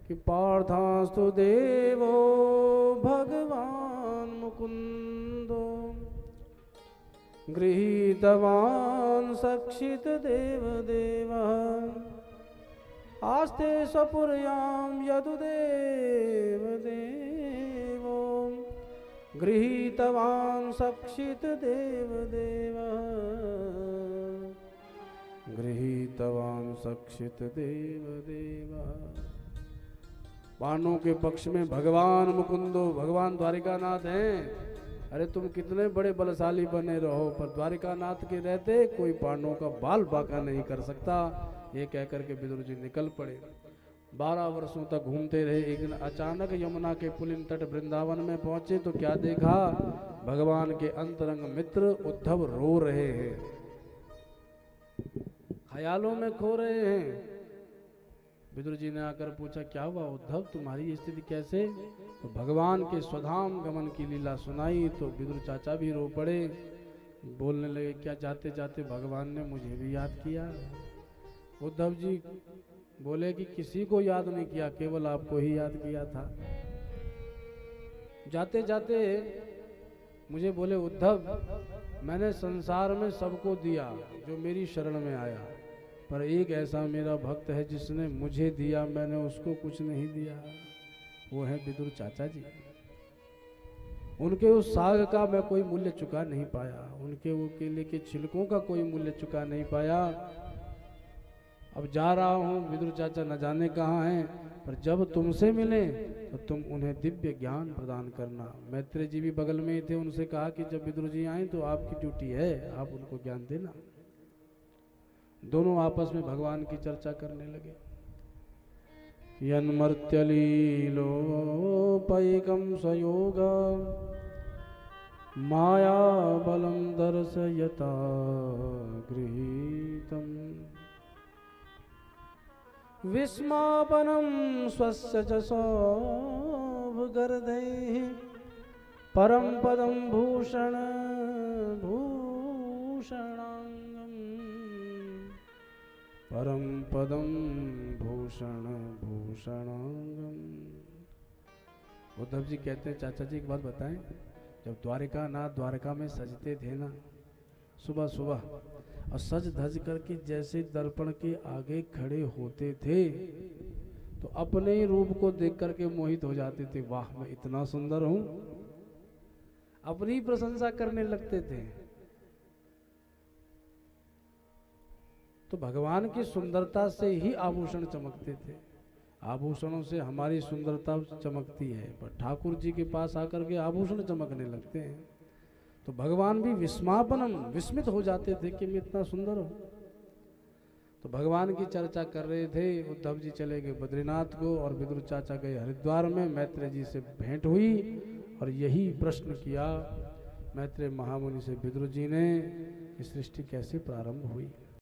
कि पार्थास्तु देवो भगवान मुकुंदो गृहीतवान् सक्षित देव आस्ते स्वपुर्यां यदुदेव देवो गृहीतवान् सक्षित देव गृहीतवान् सक्षित देव। पांडवों के पक्ष में भगवान मुकुंदो, भगवान द्वारिकानाथ हैं। अरे तुम कितने बड़े बलशाली बने रहो, पर द्वारिकानाथ के रहते कोई पांडवों का बाल बांका नहीं कर सकता। ये कहकर के विदुर जी निकल पड़े। 12 वर्षों तक घूमते रहे। एक दिन अचानक यमुना के पुलिन तट वृंदावन में पहुंचे तो क्या देखा, भगवान के अंतरंग मित्र उद्धव रो रहे हैं, ख्यालों में खो रहे हैं। विदुर जी ने आकर पूछा, क्या हुआ उद्धव, तुम्हारी स्थिति कैसे? तो भगवान के स्वधाम गमन की लीला सुनाई तो विदुर चाचा भी रो पड़े। बोलने लगे, क्या जाते जाते भगवान ने मुझे भी याद किया? उद्धव जी बोले कि किसी को याद नहीं किया, केवल आपको ही याद किया था। जाते जाते मुझे बोले, उद्धव मैंने संसार में सबको दिया जो मेरी शरण में आया, पर एक ऐसा मेरा भक्त है जिसने मुझे दिया, मैंने उसको कुछ नहीं दिया। वो है विदुर चाचा जी। उनके उस साग का मैं कोई मूल्य चुका नहीं पाया, उनके वो केले के छिलकों का कोई मूल्य चुका नहीं पाया। अब जा रहा हूँ, विदुर चाचा न जाने कहाँ हैं, पर जब तुमसे मिले तो तुम उन्हें दिव्य ज्ञान प्रदान करना। मैत्रेय जी भी बगल में ही थे, उनसे कहा कि जब विदुर जी आए तो आपकी ड्यूटी है, आप उनको ज्ञान देना। दोनों आपस में भगवान की चर्चा करने लगे। यन्मर्त्यलीलोपैकं सयोग माया बलं दर्शयता गृहीतम् विस्मापनं स्वस्य च सौभगर्दैः परम पदं भूषण भूषणांगम् परम पदम भूषण भूषणांगम। उद्धव जी कहते हैं, चाचा जी एक बात बताएं, जब द्वारिकानाथ द्वारका में सजते थे ना सुबह सुबह, और सज धज करके जैसे दर्पण के आगे खड़े होते थे तो अपने ही रूप को देख करके मोहित हो जाते थे। वाह मैं इतना सुंदर हूं, अपनी प्रशंसा करने लगते थे। तो भगवान की सुंदरता से ही आभूषण चमकते थे, आभूषणों से हमारी सुंदरता चमकती है, पर ठाकुर जी के पास आकर के आभूषण चमकने लगते हैं। तो भगवान भी विस्मापनम, विस्मित हो जाते थे कि मैं इतना सुंदर हूं। तो भगवान की चर्चा कर रहे थे। उद्धव जी चले गए बद्रीनाथ को और विदुर चाचा गए हरिद्वार में। मैत्रेय जी से भेंट हुई और यही प्रश्न किया मैत्रेय महामुनि से, विदुर जी ने, सृष्टि कैसे प्रारंभ हुई।